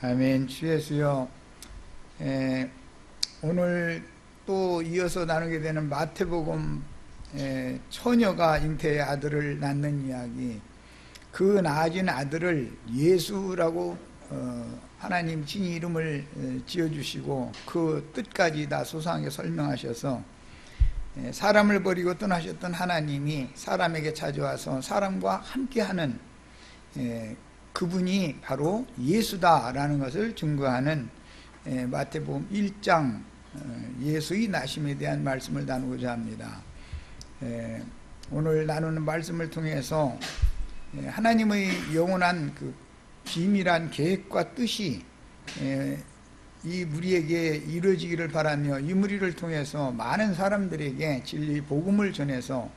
아멘. 주 예수여. 오늘 또 이어서 나누게 되는 마태복음, 처녀가 잉태의 아들을 낳는 이야기. 그 낳아진 아들을 예수라고 하나님 친히 이름을 지어주시고 그 뜻까지 다 소상하게 설명하셔서 사람을 버리고 떠나셨던 하나님이 사람에게 찾아와서 사람과 함께하는 그분이 바로 예수다라는 것을 증거하는 마태복음 1장 예수의 나심에 대한 말씀을 나누고자 합니다. 오늘 나누는 말씀을 통해서 하나님의 영원한 그 비밀한 계획과 뜻이 이 무리에게 이루어지기를 바라며 이 무리를 통해서 많은 사람들에게 진리 복음을 전해서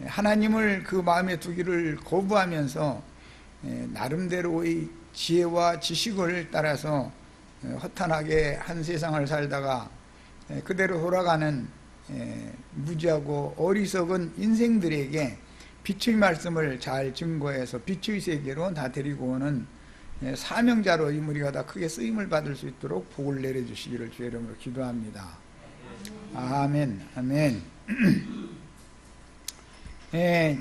하나님을 그 마음에 두기를 거부하면서 나름대로의 지혜와 지식을 따라서 허탄하게 한 세상을 살다가 그대로 돌아가는 무지하고 어리석은 인생들에게 빛의 말씀을 잘 증거해서 빛의 세계로 다 데리고 오는 사명자로 이 무리가 다 크게 쓰임을 받을 수 있도록 복을 내려주시기를 주의 이름으로 기도합니다. 아멘. 아멘.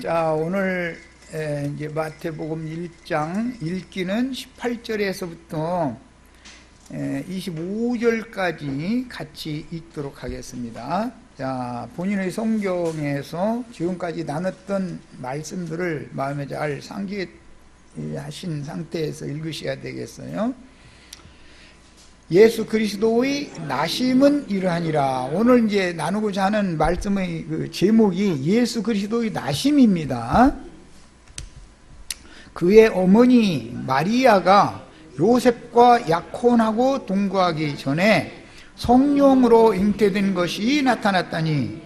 자, 오늘 이제 마태복음 1장 읽기는 18절에서부터 25절까지 같이 읽도록 하겠습니다. 자, 본인의 성경에서 지금까지 나눴던 말씀들을 마음에 잘 상기하신 상태에서 읽으셔야 되겠어요. 예수 그리스도의 나심은 이러하니라. 오늘 이제 나누고자 하는 말씀의 그 제목이 예수 그리스도의 나심입니다. 그의 어머니 마리아가 요셉과 약혼하고 동거하기 전에 성령으로 잉태된 것이 나타났다니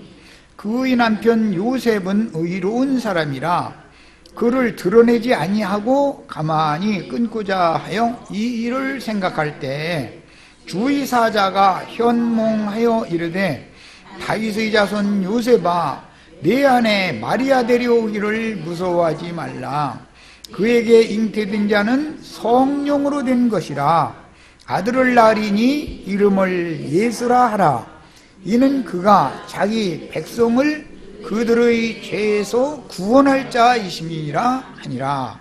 그의 남편 요셉은 의로운 사람이라 그를 드러내지 아니하고 가만히 끊고자 하여 이 일을 생각할 때 주의 사자가 현몽하여 이르되 다윗의 자손 요셉아 내 아내 마리아 데려오기를 무서워하지 말라. 그에게 잉태된 자는 성령으로 된 것이라. 아들을 낳으리니 이름을 예수라 하라. 이는 그가 자기 백성을 그들의 죄에서 구원할 자이심이라 하니라.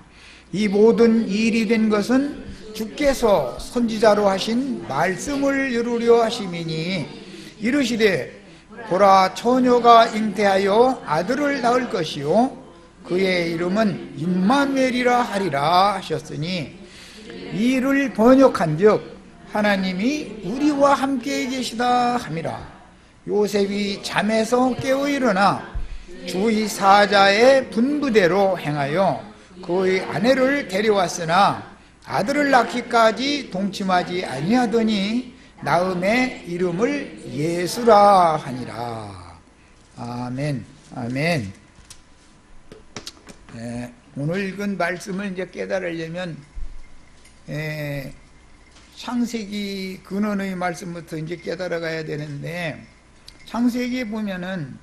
이 모든 일이 된 것은 주께서 선지자로 하신 말씀을 이루려 하심이니 이르시되 보라 처녀가 잉태하여 아들을 낳을 것이요 그의 이름은 임마누엘이라 하리라 하셨으니 이를 번역한즉 하나님이 우리와 함께 계시다 함이라. 요셉이 잠에서 깨어 일어나 주의 사자의 분부대로 행하여 그의 아내를 데려왔으나 아들을 낳기까지 동침하지 아니하더니 낳음의 이름을 예수라 하니라. 아멘. 아멘. 오늘 읽은 말씀을 이제 깨달으려면 창세기 근원의 말씀부터 이제 깨달아 가야 되는데, 창세기에 보면은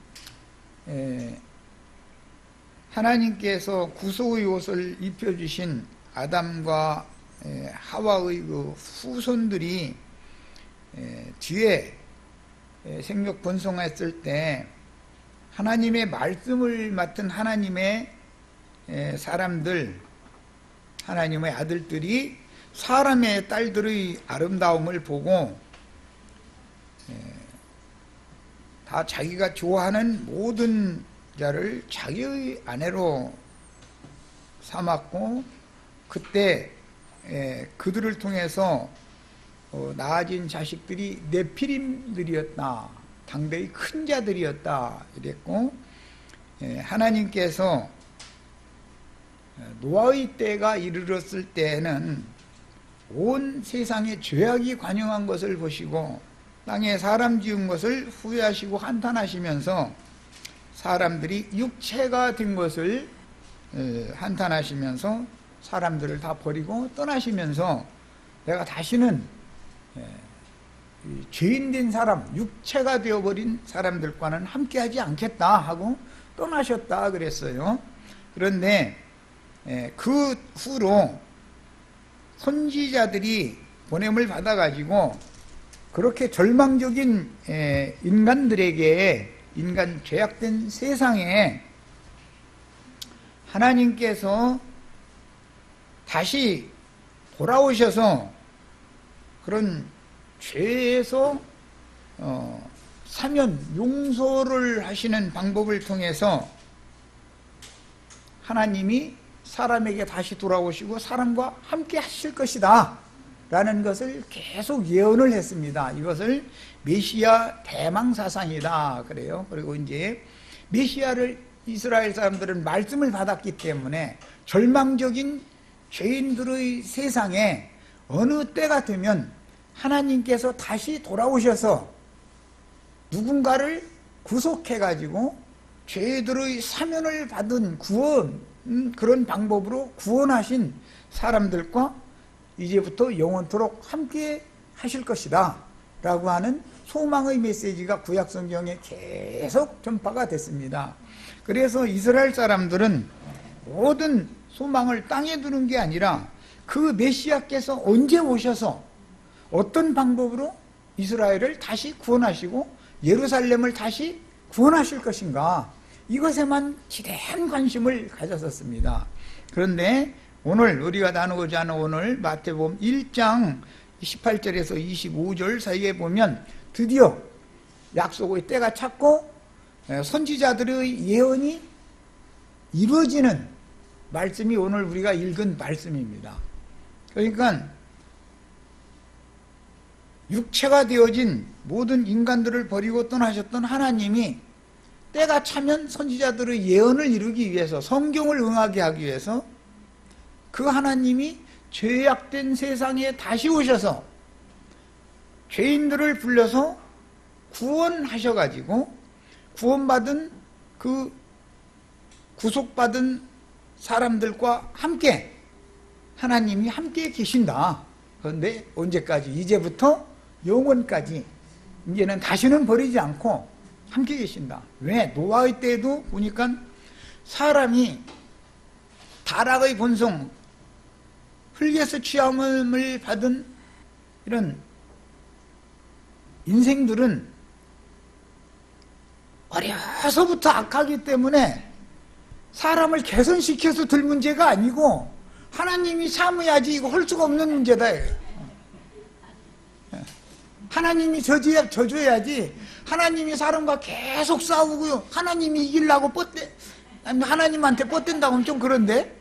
하나님께서 구속의 옷을 입혀주신 아담과 하와의 그 후손들이 뒤에 생력 번성했을 때 하나님의 말씀을 맡은 하나님의 사람들, 하나님의 아들들이 사람의 딸들의 아름다움을 보고 다 자기가 좋아하는 모든 자를 자기의 아내로 삼았고, 그때 그들을 통해서 낳아진 자식들이 네피림들이었다, 당대의 큰 자들이었다 이랬고, 하나님께서 노아의 때가 이르렀을 때에는 온 세상에 죄악이 관영한 것을 보시고 땅에 사람 지은 것을 후회하시고 한탄하시면서 사람들이 육체가 된 것을 한탄하시면서 사람들을 다 버리고 떠나시면서 내가 다시는 죄인된 사람, 육체가 되어버린 사람들과는 함께하지 않겠다 하고 떠나셨다 그랬어요. 그런데 그 후로 선지자들이 보냄을 받아가지고 그렇게 절망적인 인간들에게, 인간 죄악된 세상에 하나님께서 다시 돌아오셔서 그런 죄에서 사면 용서를 하시는 방법을 통해서 하나님이 사람에게 다시 돌아오시고 사람과 함께 하실 것이다 라는 것을 계속 예언을 했습니다. 이것을 메시아 대망사상이다 그래요. 그리고 이제 메시아를 이스라엘 사람들은 말씀을 받았기 때문에 절망적인 죄인들의 세상에 어느 때가 되면 하나님께서 다시 돌아오셔서 누군가를 구속해가지고 죄들의 사면을 받은 구원, 그런 방법으로 구원하신 사람들과 이제부터 영원토록 함께 하실 것이다 라고 하는 소망의 메시지가 구약성경에 계속 전파가 됐습니다. 그래서 이스라엘 사람들은 모든 소망을 땅에 두는 게 아니라 그 메시아께서 언제 오셔서 어떤 방법으로 이스라엘을 다시 구원하시고 예루살렘을 다시 구원하실 것인가, 이것에만 지대한 관심을 가졌었습니다. 그런데 오늘 우리가 나누고자 하는 오늘 마태복음 1장 18절에서 25절 사이에 보면 드디어 약속의 때가 찼고 선지자들의 예언이 이루어지는 말씀이 오늘 우리가 읽은 말씀입니다. 그러니까 육체가 되어진 모든 인간들을 버리고 떠나셨던 하나님이 때가 차면 선지자들의 예언을 이루기 위해서, 성경을 응하게 하기 위해서 그 하나님이 죄악된 세상에 다시 오셔서 죄인들을 불러서 구원하셔가지고 구원받은 그 구속받은 사람들과 함께 하나님이 함께 계신다. 그런데 언제까지? 이제부터 영원까지, 이제는 다시는 버리지 않고 함께 계신다. 왜? 노아의 때에도 보니까 사람이 타락의 본성, 흙에서 취함을 받은 이런 인생들은 어려서부터 악하기 때문에 사람을 개선시켜서 될 문제가 아니고 하나님이 참아야지 이거 할 수가 없는 문제다. 하나님이 져줘야지. 하나님이 사람과 계속 싸우고 하나님이 이기려고 하나님한테 뻗댄다고 하면 좀 그런데,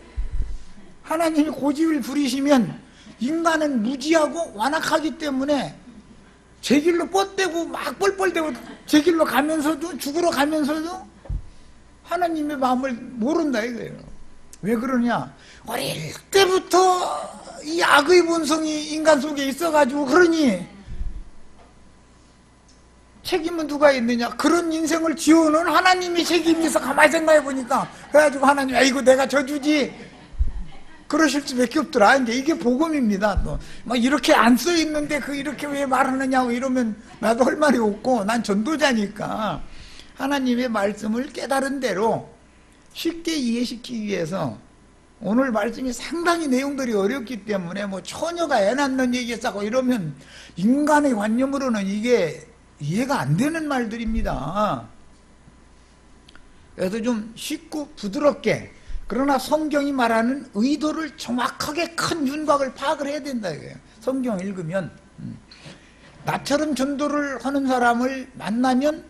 하나님이 고집을 부리시면 인간은 무지하고 완악하기 때문에 제 길로 뻗대고 막 뻘뻘대고 제 길로 가면서도, 죽으러 가면서도 하나님의 마음을 모른다 이거예요. 왜 그러냐? 어릴 때부터 이 악의 본성이 인간 속에 있어가지고, 그러니 책임은 누가 있느냐? 그런 인생을 지어놓은 하나님이 책임이 있어. 가만히 생각해 보니까. 그래가지고 하나님, 이거 내가 져주지, 그러실 수밖에 없더라. 이제 이게 복음입니다. 또 막 이렇게 안 써 있는데 이렇게 왜 말하느냐고 이러면 나도 할 말이 없고, 난 전도자니까 하나님의 말씀을 깨달은 대로 쉽게 이해시키기 위해서, 오늘 말씀이 상당히 내용들이 어렵기 때문에 뭐 처녀가 애 낳는 얘기 싸고 이러면 인간의 관념으로는 이게 이해가 안 되는 말들입니다. 그래서 좀 쉽고 부드럽게, 그러나 성경이 말하는 의도를 정확하게 큰 윤곽을 파악을 해야 된다 이거예요. 성경 읽으면. 나처럼 전도를 하는 사람을 만나면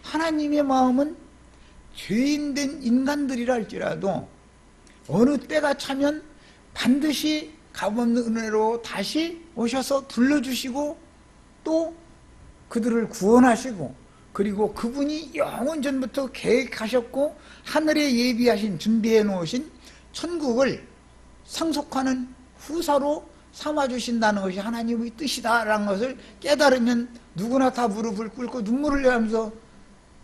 하나님의 마음은 죄인된 인간들이라 할지라도 어느 때가 차면 반드시 값없는 은혜로 다시 오셔서 불러주시고 또 그들을 구원하시고, 그리고 그분이 영원 전부터 계획하셨고 하늘에 예비하신, 준비해 놓으신 천국을 상속하는 후사로 삼아주신다는 것이 하나님의 뜻이다라는 것을 깨달으면 누구나 다 무릎을 꿇고 눈물을 흘리면서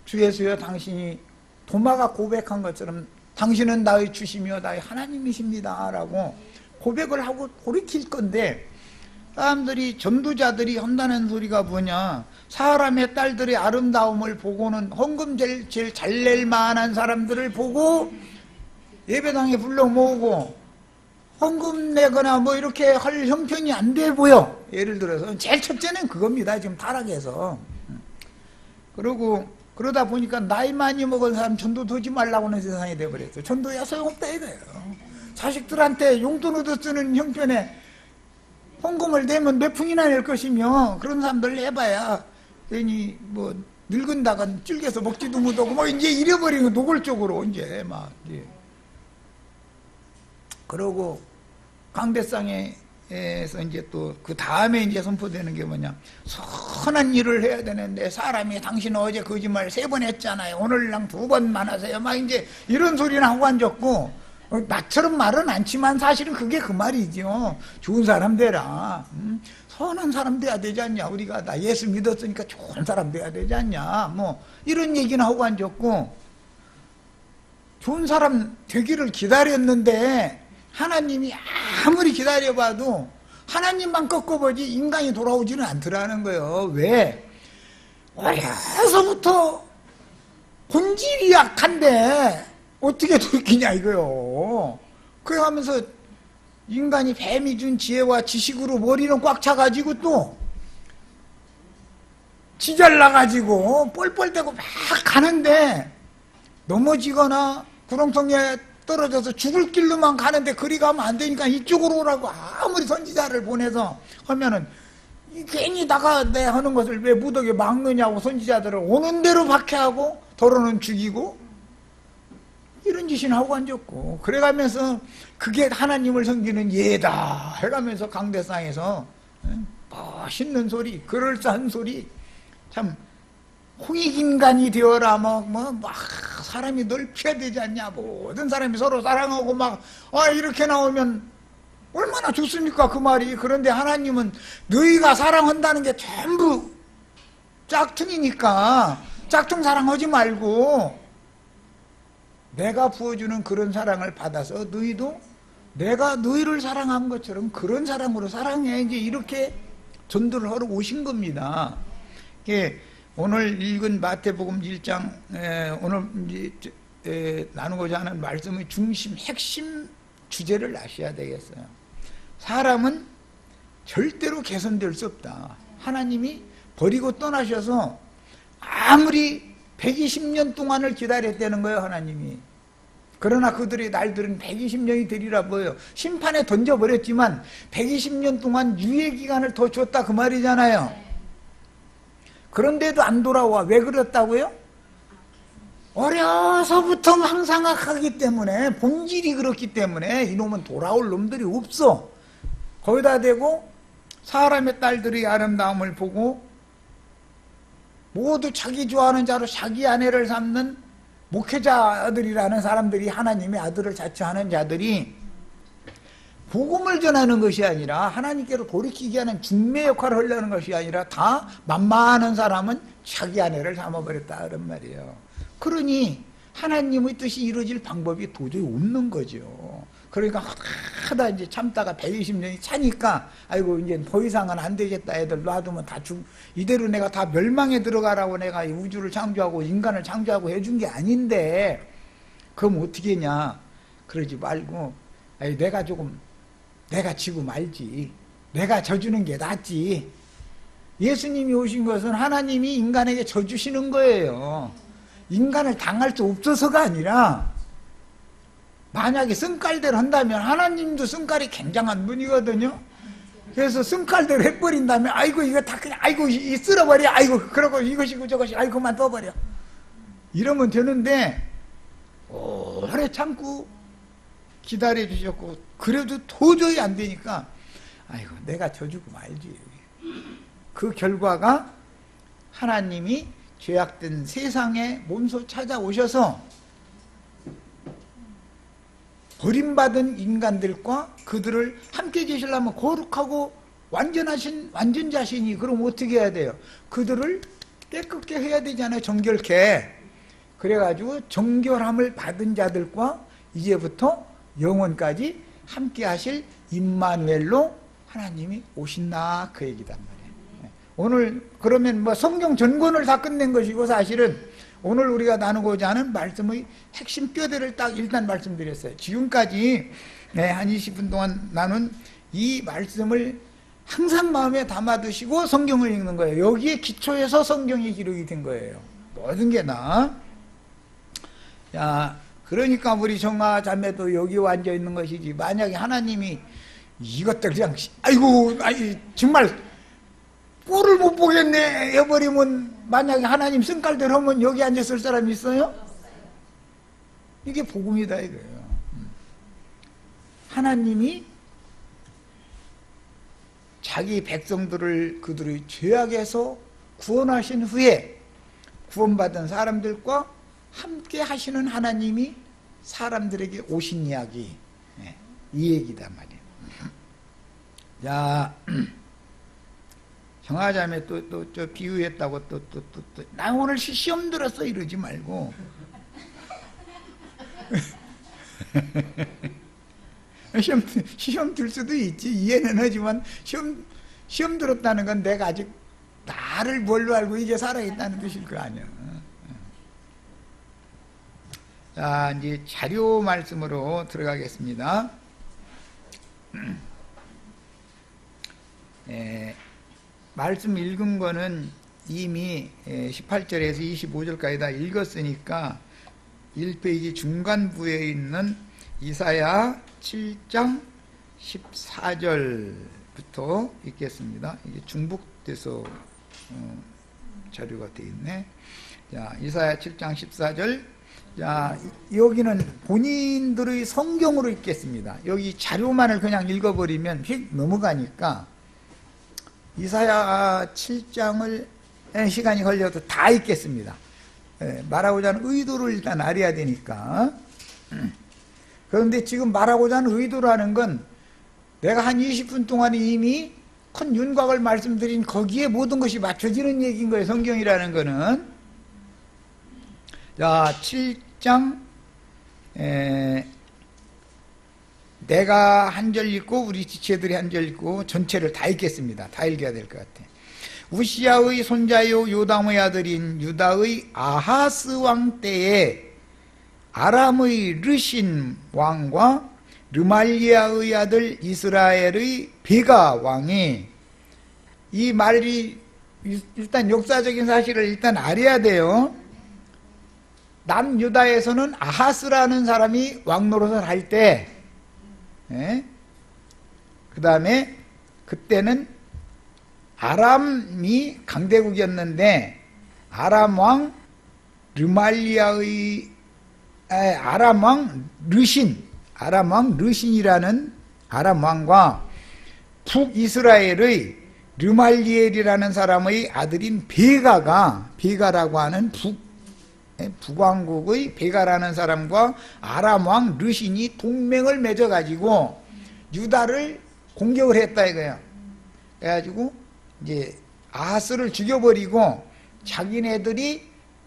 주 예수여, 당신이 도마가 고백한 것처럼 당신은 나의 주시며 나의 하나님이십니다 라고 고백을 하고 돌이킬 건데, 사람들이, 전도자들이 한다는 소리가 뭐냐? 사람의 딸들의 아름다움을 보고는 헌금 제일 잘 낼 만한 사람들을 보고 예배당에 불러 모으고 헌금 내거나 뭐 이렇게 할 형편이 안 돼 보여. 예를 들어서 제일 첫째는 그겁니다. 지금 타락해서. 그러고 그러다 보니까 나이 많이 먹은 사람 전도 도지 말라고 하는 세상이 돼버렸어. 전도야 소용없다 이거예요. 자식들한테 용돈 얻어 쓰는 형편에 헌금을 내면 몇 푼이나 낼 것이며, 그런 사람들 해봐야 괜히 뭐 늙은다가 찔겨서 먹지도 못하고 뭐 이제 잃어버리는 거 노골적으로 이제 막 이제. 그러고 강대상에서 이제 또 그 다음에 이제 선포되는 게 뭐냐, 선한 일을 해야 되는데 사람이 당신 어제 거짓말 3번 했잖아요, 오늘랑 2번만 하세요, 막 이제 이런 소리나 하고 앉았고, 나처럼 말은 않지만 사실은 그게 그 말이죠. 좋은 사람 되라, 선한 사람 돼야 되지 않냐, 우리가 나 예수 믿었으니까 좋은 사람 돼야 되지 않냐, 뭐 이런 얘기나 하고 앉았고, 좋은 사람 되기를 기다렸는데 하나님이 아무리 기다려봐도 하나님만 꺾어보지 인간이 돌아오지는 않더라는 거예요. 왜? 어려서부터 본질이 약한데 어떻게 돌이키냐 이거요. 그래 하면서 인간이 뱀이 준 지혜와 지식으로 머리는 꽉 차가지고 또 지잘나가지고 뻘뻘대고 막 가는데 넘어지거나 구렁텅이에 떨어져서 죽을 길로만 가는데 그리 가면 안 되니까 이쪽으로 오라고 아무리 선지자를 보내서 하면은 괜히 나가내 하는 것을 왜 무덕에 막느냐고 선지자들을 오는 대로 박해하고 더러는 죽이고 이런 짓이나 하고 앉았고, 그래가면서 그게 하나님을 섬기는 예다 해가면서 강대상에서 멋있는 소리, 그럴싸한 소리, 참 홍익인간이 되어라, 막 사람이 넓혀야 되지 않냐, 모든 사람이 서로 사랑하고 막 이렇게 나오면 얼마나 좋습니까 그 말이. 그런데 하나님은 너희가 사랑한다는 게 전부 짝퉁이니까 짝퉁 사랑하지 말고 내가 부어주는 그런 사랑을 받아서 너희도 내가 너희를 사랑한 것처럼 그런 사랑으로 사랑해, 이제 이렇게 전도를 하러 오신 겁니다. 오늘 읽은 마태복음 1장 오늘 이제 나누고자 하는 말씀의 중심, 핵심 주제를 아셔야 되겠어요. 사람은 절대로 개선될 수 없다. 하나님이 버리고 떠나셔서 아무리 120년 동안을 기다렸다는 거예요, 하나님이. 그러나 그들의 날들은 120년이 되리라 보여요. 심판에 던져버렸지만 120년 동안 유예기간을 더 줬다 그 말이잖아요. 그런데도 안 돌아와. 왜 그렇다고요? 어려서부터 항상 악하기 때문에, 본질이 그렇기 때문에 이놈은 돌아올 놈들이 없어. 거기다 대고 사람의 딸들의 아름다움을 보고 모두 자기 좋아하는 자로 자기 아내를 삼는 목회자들이라는 사람들이, 하나님의 아들을 자처하는 자들이 복음을 전하는 것이 아니라 하나님께로 돌이키게 하는 중매 역할을 하려는 것이 아니라 다 만만한 사람은 자기 아내를 삼아버렸다 그런 말이에요. 그러니 하나님의 뜻이 이루어질 방법이 도저히 없는 거죠. 그러니까 하다 이제 참다가 120년이 차니까 아이고 이제 더 이상은 안 되겠다, 애들 놔두면 다 이대로 내가 다 멸망에 들어가라고 내가 우주를 창조하고 인간을 창조하고 해준 게 아닌데 그럼 어떻게 했냐. 그러지 말고 내가 지고 말지, 내가 져주는 게 낫지. 예수님이 오신 것은 하나님이 인간에게 져주시는 거예요. 인간을 당할 수 없어서가 아니라, 만약에 쓴깔대로 한다면 하나님도 쓴깔이 굉장한 분이거든요. 그래서 쓴깔대로 해버린다면 아이고 이거 다 그냥 아이고 쓸어버려, 아이고 그러고 이것이고 저것이 아이고 그만 떠버려 이러면 되는데 오래 참고 기다려 주셨고, 그래도 도저히 안 되니까 아이고 내가 져주고 말지. 그 결과가 하나님이 죄악된 세상에 몸소 찾아오셔서 버림받은 인간들과 그들을 함께 계시려면 거룩하고 완전 자신이, 그럼 어떻게 해야 돼요? 그들을 깨끗게 해야 되잖아요, 정결케. 그래가지고 정결함을 받은 자들과 이제부터 영원까지 함께 하실 임마누엘로 하나님이 오신다 그 얘기단 말이에요. 오늘 그러면 뭐 성경 전권을 다 끝낸 것이고, 사실은 오늘 우리가 나누고자 하는 말씀의 핵심 뼈대를 딱 일단 말씀드렸어요. 지금까지 네, 한 20분 동안 나는 이 말씀을 항상 마음에 담아두시고 성경을 읽는 거예요. 여기에 기초해서 성경이 기록이 된 거예요. 모든 게 다. 야, 그러니까 우리 정아 자매도 여기 앉아 있는 것이지. 만약에 하나님이 이것들 그냥 아이고 정말 꼴을 못 보겠네 해버리면, 만약에 하나님 쓴깔대로 하면 여기 앉았을 사람이 있어요? 이게 복음이다 이거예요. 하나님이 자기 백성들을 그들의 죄악에서 구원하신 후에 구원받은 사람들과 함께 하시는 하나님이 사람들에게 오신 이야기, 이 얘기다 말이에요. 자, 정하자매 또 저 비유했다고 나 오늘 시험 들었어 이러지 말고 시험 들 수도 있지, 이해는 하지만 시험 들었다는 건 내가 아직 나를 뭘로 알고 이게 살아있다는 뜻일 거 아니야. 자, 이제 자료 말씀으로 들어가겠습니다. 말씀 읽은 거는 이미 18절에서 25절까지 다 읽었으니까 1페이지 중간부에 있는 이사야 7장 14절부터 읽겠습니다. 이게 중복돼서 자료가 되어 있네. 자, 이사야 7장 14절. 자, 여기는 본인들의 성경으로 읽겠습니다. 여기 자료만을 그냥 읽어버리면 휙 넘어가니까 이사야 7장을 시간이 걸려도 다 읽겠습니다. 말하고자 하는 의도를 일단 알아야 되니까. 그런데 지금 말하고자 하는 의도라는 건 내가 한 20분 동안에 이미 큰 윤곽을 말씀드린 거기에 모든 것이 맞춰지는 얘기인 거예요. 성경이라는 거는. 자, 7장 내가 한 절 읽고 우리 지체들이 한 절 읽고 전체를 다 읽겠습니다. 다 읽어야 될 것 같아. 우시야의 손자요 요담의 아들인 유다의 아하스 왕 때에 아람의 르신 왕과 르말리아의 아들 이스라엘의 베가 왕이, 이 말이 일단 역사적인 사실을 일단 알아야 돼요. 남유다에서는 아하스라는 사람이 왕 노릇을 할 때, 그 다음에 그때는 아람이 강대국이었는데 아람 왕 르말리아의 아람 왕 르신이라는 아람 왕과 북이스라엘의 르말리엘이라는 사람의 아들인 베가라고 하는 북왕국의 베가라는 사람과 아람 왕 르신이 동맹을 맺어가지고 유다를 공격을 했다 이거예요. 그래가지고 이제 아하스를 죽여버리고 자기네들이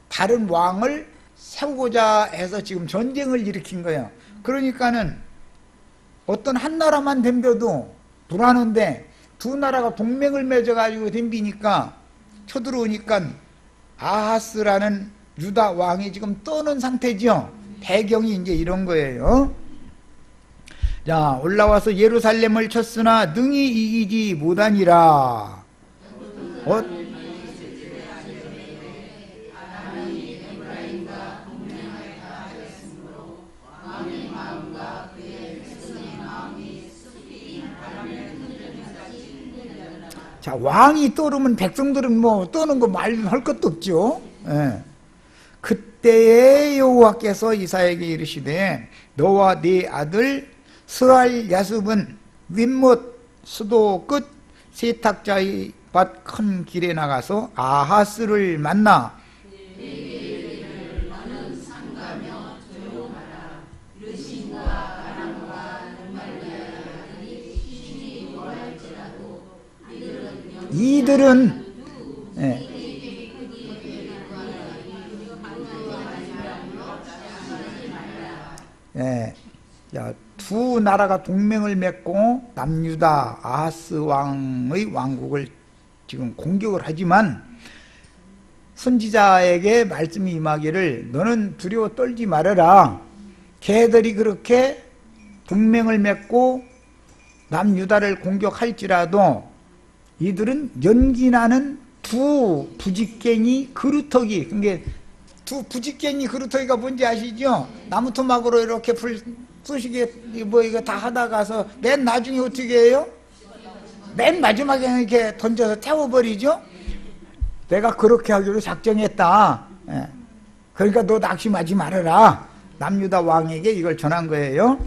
다른 왕을 세우고자 해서 지금 전쟁을 일으킨 거예요. 그러니까는 어떤 한 나라만 덤벼도 불안한데 두 나라가 동맹을 맺어가지고 덤비니까 쳐들어오니까 아하스라는 유다 왕이 지금 떠는 상태죠. 배경이 이제 이런 거예요. 자, 올라와서 예루살렘을 쳤으나 능히 이기지 못하니라. 자, 왕이 떠오르면 백성들은 뭐 떠는 거 말할 것도 없죠. 그때에 여호와께서 이사야에게 이르시되 너와 네 아들 스알 야습은 윗못 수도 끝 세탁자의 밭 큰 길에 나가서 아하스를 만나 이들은 두 나라가 동맹을 맺고 남유다 아하스 왕의 왕국을 지금 공격을 하지만 선지자에게 말씀이 임하기를 너는 두려워 떨지 말아라. 걔들이 그렇게 동맹을 맺고 남유다를 공격할지라도 이들은 연기나는 두 부직갱이 그루터기, 그게 두 부직갱이 그루터기가 뭔지 아시죠? 나무 토막으로 이렇게 불 쑤시게 뭐 이거 다 하다 가서 맨 나중에 어떻게 해요? 맨 마지막에 이렇게 던져서 태워버리죠? 내가 그렇게 하기로 작정했다. 예. 그러니까 너 낙심하지 말아라. 남유다 왕에게 이걸 전한 거예요.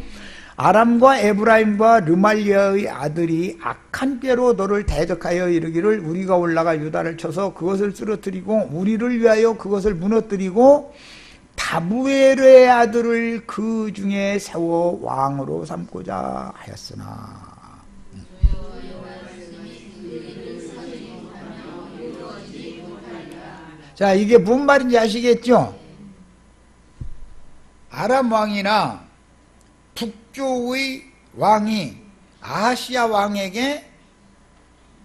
아람과 에브라임과 르말리아의 아들이 악한 꾀로 너를 대적하여 이르기를 우리가 올라가 유다를 쳐서 그것을 쓰러뜨리고 우리를 위하여 그것을 무너뜨리고 다부엘의 아들을 그 중에 세워 왕으로 삼고자 하였으나. 자, 이게 무슨 말인지 아시겠죠? 아람 왕이나 북쪽의 왕이 아하시아 왕에게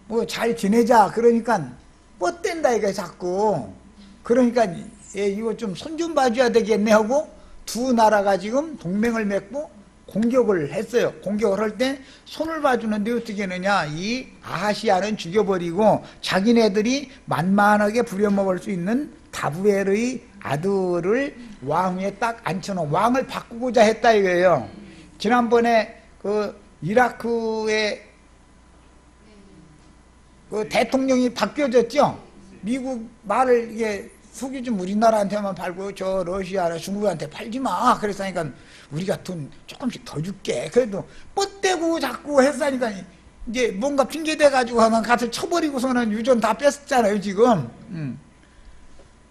뭐 잘 지내자 그러니까 뻗댄다 이거 자꾸. 그러니까 이거 좀 손 좀 봐줘야 되겠네 하고 두 나라가 지금 동맹을 맺고 공격을 했어요. 공격을 할 때 손을 봐주는데 어떻게 하느냐, 이 아하시아는 죽여버리고 자기네들이 만만하게 부려먹을 수 있는 다부엘의 아들을 왕위에 딱 앉혀놓은, 왕을 바꾸고자 했다 이거예요. 지난번에 그 이라크의 그 대통령이 바뀌어졌죠. 미국 말을 이게 석유 좀 우리나라한테만 팔고 저 러시아나 중국한테 팔지 마. 그랬으니까 우리가 돈 조금씩 더 줄게. 그래도 뻗대고 자꾸 했으니까 이제 뭔가 핑계대 가지고 하면 가서 쳐버리고서는 유전 다 뺐었잖아요 지금.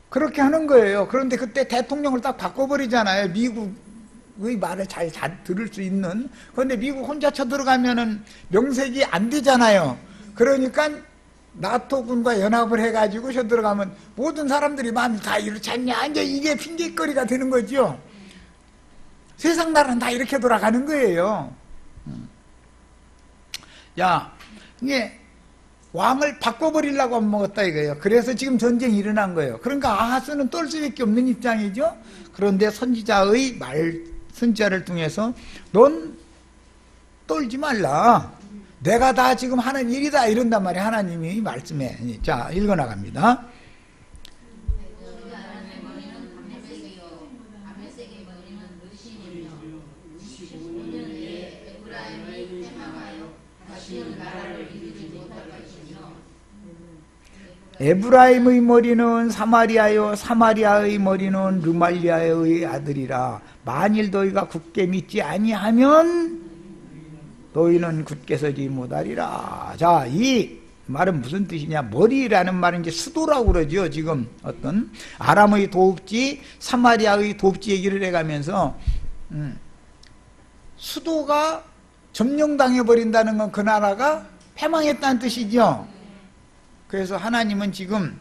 그렇게 하는 거예요. 그런데 그때 대통령을 딱 바꿔버리잖아요. 미국의 말을 잘 들을 수 있는. 그런데 미국 혼자 쳐들어가면은 명색이 안 되잖아요. 그러니까 나토군과 연합을 해가지고 쳐들어가면 모든 사람들이 마음이 다 이렇지 않냐, 이제 이게 핑계거리가 되는 거죠. 세상 나라는 다 이렇게 돌아가는 거예요. 야, 이게 왕을 바꿔버리려고 안 먹었다 이거예요. 그래서 지금 전쟁이 일어난 거예요. 그러니까 아하스는 떨 수밖에 없는 입장이죠. 그런데 선지자의 선지자를 통해서 넌 떨지 말라. 내가 다 지금 하는 일이다 이런단 말이에요. 하나님이 말씀에. 자, 읽어나갑니다. 에브라임의 머리는 사마리아요, 사마리아의 머리는 르말리아의 아들이라. 만일 너희가 굳게 믿지 아니하면 너희는 굳게 서지 못하리라. 자, 이 말은 무슨 뜻이냐? 머리라는 말은 이제 수도라고 그러죠. 지금 어떤 아람의 도읍지, 사마리아의 도읍지 얘기를 해가면서 수도가 점령당해 버린다는 건 그 나라가 패망했다는 뜻이죠. 그래서 하나님은 지금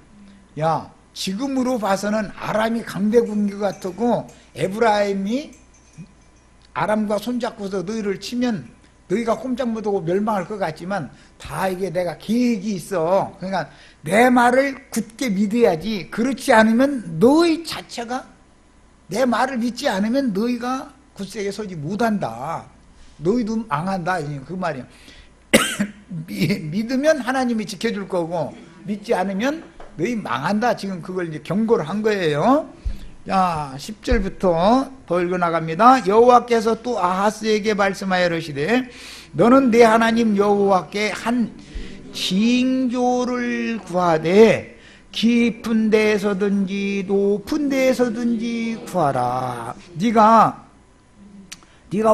야, 지금으로 봐서는 아람이 강대국인 것 같고 에브라임이 아람과 손잡고서 너희를 치면 너희가 꼼짝 못하고 멸망할 것 같지만 다 이게 내가 계획이 있어. 그러니까 내 말을 굳게 믿어야지. 그렇지 않으면 너희 자체가 내 말을 믿지 않으면 너희가 굳세게 서지 못한다. 너희도 망한다. 그 말이야. 믿으면 하나님이 지켜줄 거고 믿지 않으면 너희 망한다. 지금 그걸 이제 경고를 한 거예요. 자, 10절부터 더 읽어나갑니다. 여호와께서 또 아하스에게 말씀하여 이르시되 너는 내 하나님 여호와께 한 징조를 구하되 깊은 데에서든지 높은 데에서든지 구하라. 네가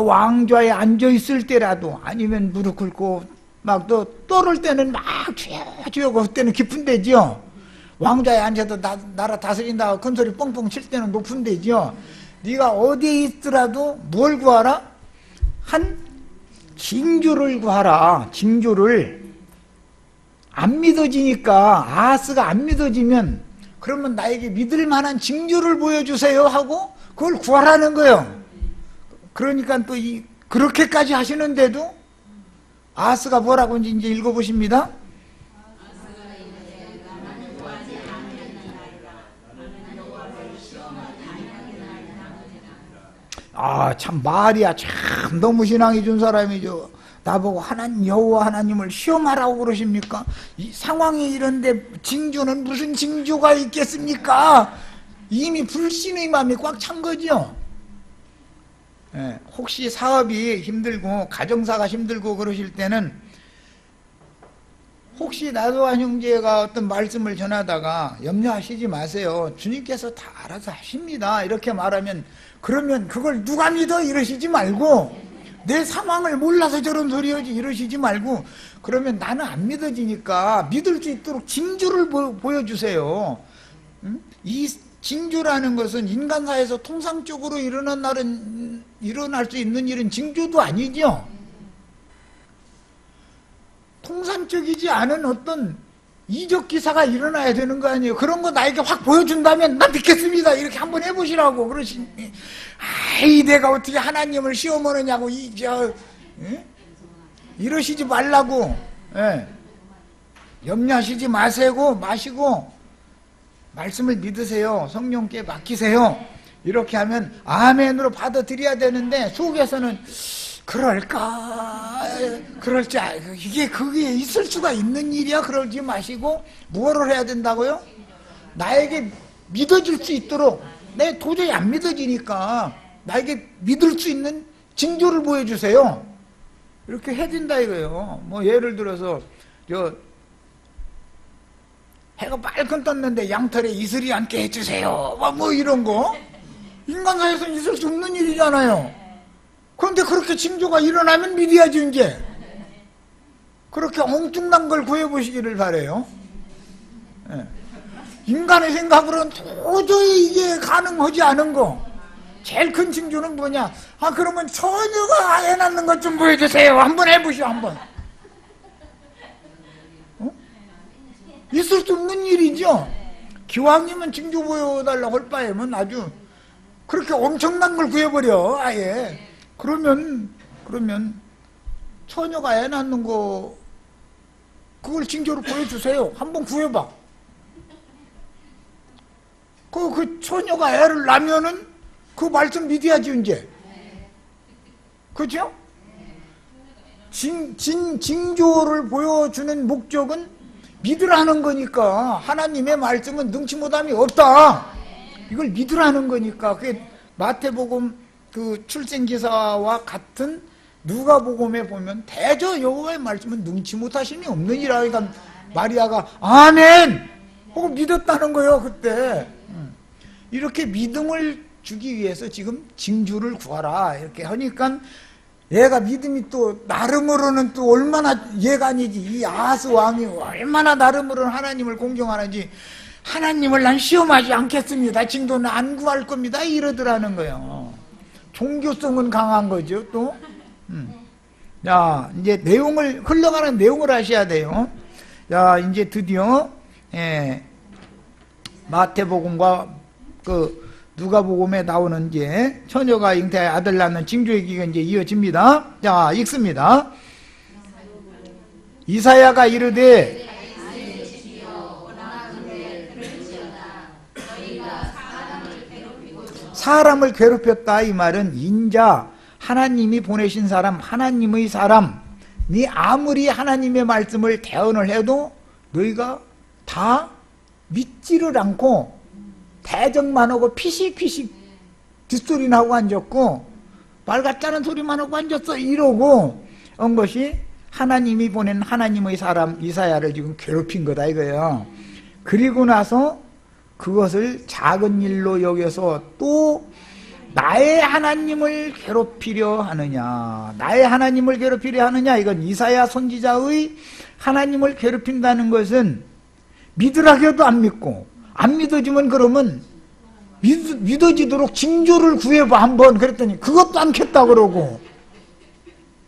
왕좌에 앉아 있을 때라도 아니면 무릎 꿇고 막 또 떠를 때는 막 주여 그때는 깊은 데죠. 왕좌에 앉아서 나라 다스린다고 큰소리 뻥뻥 칠 때는 높은 데죠. 네가 어디에 있더라도 뭘 구하라? 한 징조를 구하라. 징조를. 안 믿어지니까, 아하스가 안 믿어지면 그러면 나에게 믿을 만한 징조를 보여주세요 하고 그걸 구하라는 거예요. 그러니까 또 그렇게까지 하시는데도 아하스가 뭐라고 이제 읽어보십니다. 참 말이야 참 너무 신앙이 준 사람이죠. 나보고 하나님 여호와 하나님을 시험하라고 그러십니까? 이 상황이 이런데 징조는 무슨 징조가 있겠습니까? 이미 불신의 마음이 꽉 찬 거죠. 혹시 사업이 힘들고 가정사가 힘들고 그러실 때는 혹시 나도한 형제가 어떤 말씀을 전하다가 염려하시지 마세요. 주님께서 다 알아서 하십니다. 이렇게 말하면 그러면 그걸 누가 믿어? 이러시지 말고 내 상황을 몰라서 저런 소리하지 이러시지 말고 그러면 나는 안 믿어지니까 믿을 수 있도록 징조를 보여주세요. 이 징조라는 것은 인간사에서 통상적으로 일어날 수 있는 일은 징조도 아니죠. 통상적이지 않은 어떤 이적 기사가 일어나야 되는 거 아니에요. 그런 거 나에게 확 보여준다면 나 믿겠습니다. 이렇게 한번 해보시라고 그러시니 아이 내가 어떻게 하나님을 시험하느냐고 이러시지 말라고. 염려하시지 마시고 말씀을 믿으세요. 성령께 맡기세요. 이렇게 하면 아멘으로 받아들여야 되는데 속에서는 그럴까? 그럴지 그게 있을 수가 있는 일이야? 그러지 마시고 무엇을 해야 된다고요? 나에게 믿어질 수 있도록 내 도저히 안 믿어지니까 나에게 믿을 수 있는 징조를 보여주세요. 이렇게 해야 된다 이거예요. 뭐 예를 들어서 해가 빨끔 떴는데 양털에 이슬이 앉게 해주세요. 뭐 이런 거 인간사에서는 있을 수 없는 일이잖아요. 그런데 그렇게 징조가 일어나면 믿어야지. 이제 그렇게 엉뚱한 걸 구해보시기를 바라요. 인간의 생각으로는 도저히 이게 가능하지 않은 거 제일 큰 징조는 뭐냐? 그러면 처녀가 해놨는 것 좀 보여주세요. 한번 해보시오. 한번. 있을 수 없는 일이죠. 기왕이면 징조 보여달라고 할 바에는 아주 그렇게 엄청난 걸 구해버려 아예. 그러면 처녀가 애 낳는 거 그걸 징조로 보여주세요. 한번 구해봐. 그 처녀가 애를 낳으면은 그 말씀 믿어야지 이제. 그죠? 징조를 보여주는 목적은 믿으라는 거니까. 하나님의 말씀은 능치 못함이 없다. 이걸 믿으라는 거니까. 그게 마태복음 그 출생기사와 같은 누가복음에 보면 대저 여호와의 말씀은 능치 못하심이 없느니라. 그러니까 마리아가 아멘 하고 믿었다는 거예요. 그때 이렇게 믿음을 주기 위해서 지금 징조를 구하라 이렇게 하니까 얘가 믿음이 또 나름으로는 또 얼마나 얘가 아니지. 이 아하스 왕이 얼마나 나름으로는 하나님을 공경하는지 하나님을 난 시험하지 않겠습니다. 징조는 안 구할 겁니다. 이러더라는 거예요. 종교성은 강한 거죠. 또 자, 이제 흘러가는 내용을 아셔야 돼요. 자, 이제 드디어 마태복음과 그 누가복음에 나오는 이제 처녀가 잉태하여 아들 낳는 징조의 기가 이제 이어집니다. 자, 읽습니다. 이사야가 이르되 사람을 괴롭혔다. 이 말은 인자 하나님이 보내신 사람, 하나님의 사람이 아무리 하나님의 말씀을 대언을 해도 너희가 다 믿지를 않고 대적만 하고 피식피식 뒷소리나 하고 앉았고 말 같다는 소리만 하고 앉았어 이러고 온 것이 하나님이 보낸 하나님의 사람 이사야를 지금 괴롭힌 거다 이거예요. 그리고 나서 그것을 작은 일로 여겨서 또 나의 하나님을 괴롭히려 하느냐, 나의 하나님을 괴롭히려 하느냐. 이건 이사야 선지자의 하나님을 괴롭힌다는 것은 믿으라 해도 안 믿고 안 믿어지면 그러면 믿어지도록 징조를 구해봐 한번. 그랬더니 그것도 않겠다 그러고.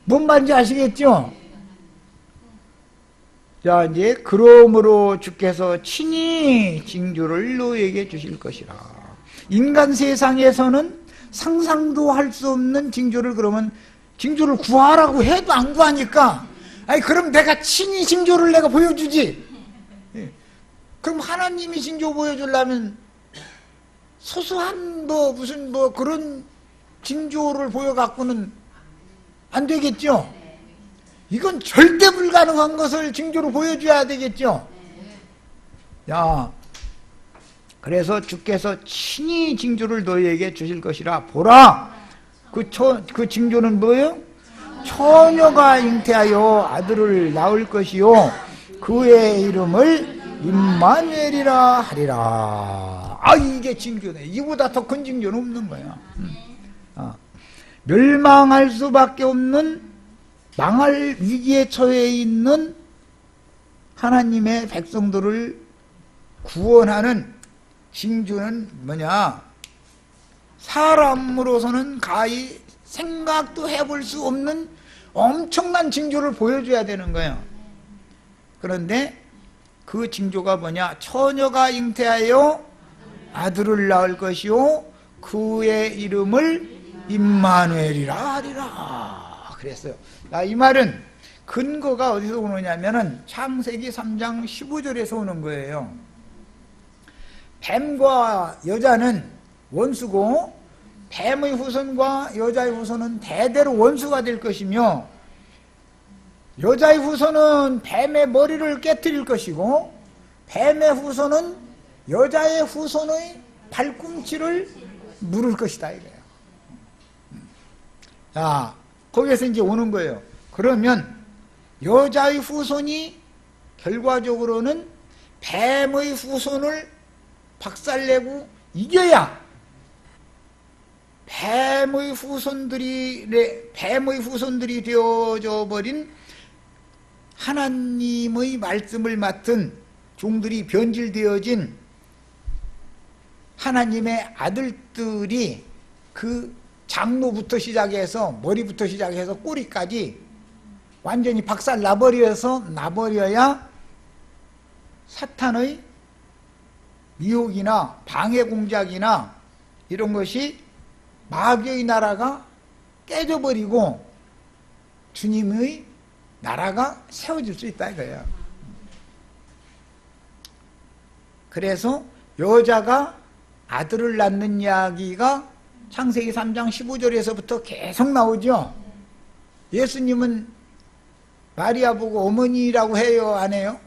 뭔 말인지 아시겠죠? 자, 이제 그러므로 주께서 친히 징조를 너에게 주실 것이라. 인간 세상에서는 상상도 할 수 없는 징조를 그러면 징조를 구하라고 해도 안 구하니까 그럼 내가 친히 징조를 내가 보여주지. 그럼 하나님이 징조 보여주려면 소소한 무슨 그런 징조를 보여갖고는 안 되겠죠. 이건 절대 불가능한 것을 징조로 보여줘야 되겠죠. 야, 그래서 주께서 친히 징조를 너희에게 주실 것이라. 보라, 그 징조는 뭐예요? 처녀가 잉태하여 아들을 낳을 것이요 그의 이름을 임마누엘이라 하리라. 아, 이게 징조네. 이보다 더 큰 징조는 없는 거야. 멸망할 수밖에 없는, 망할 위기에 처해 있는 하나님의 백성들을 구원하는 징조는 뭐냐? 사람으로서는 가히 생각도 해볼 수 없는 엄청난 징조를 보여줘야 되는 거예요. 그런데 그 징조가 뭐냐? 처녀가 잉태하여 아들을 낳을 것이요 그의 이름을 임마누엘이라 하리라 그랬어요. 이 말은 근거가 어디서 오느냐면은 창세기 3장 15절에서 오는 거예요. 뱀과 여자는 원수고 뱀의 후손과 여자의 후손은 대대로 원수가 될 것이며, 여자의 후손은 뱀의 머리를 깨뜨릴 것이고 뱀의 후손은 여자의 후손의 발꿈치를 물을 것이다 이거예요. 자, 거기에서 이제 오는 거예요. 그러면 여자의 후손이 결과적으로는 뱀의 후손을 박살내고 이겨야 뱀의 후손들이 되어져 버린 하나님의 말씀을 맡은 종들이 변질되어진 하나님의 아들들이 그 장로부터 시작해서 머리부터 시작해서 꼬리까지 완전히 박살 나버려야 사탄의 미혹이나 방해 공작이나 이런 것이 마귀의 나라가 깨져버리고 주님의 나라가 세워질 수 있다 이거예요. 그래서 여자가 아들을 낳는 이야기가 창세기 3장 15절에서부터 계속 나오죠. 예수님은 마리아 보고 어머니라고 해요, 안 해요?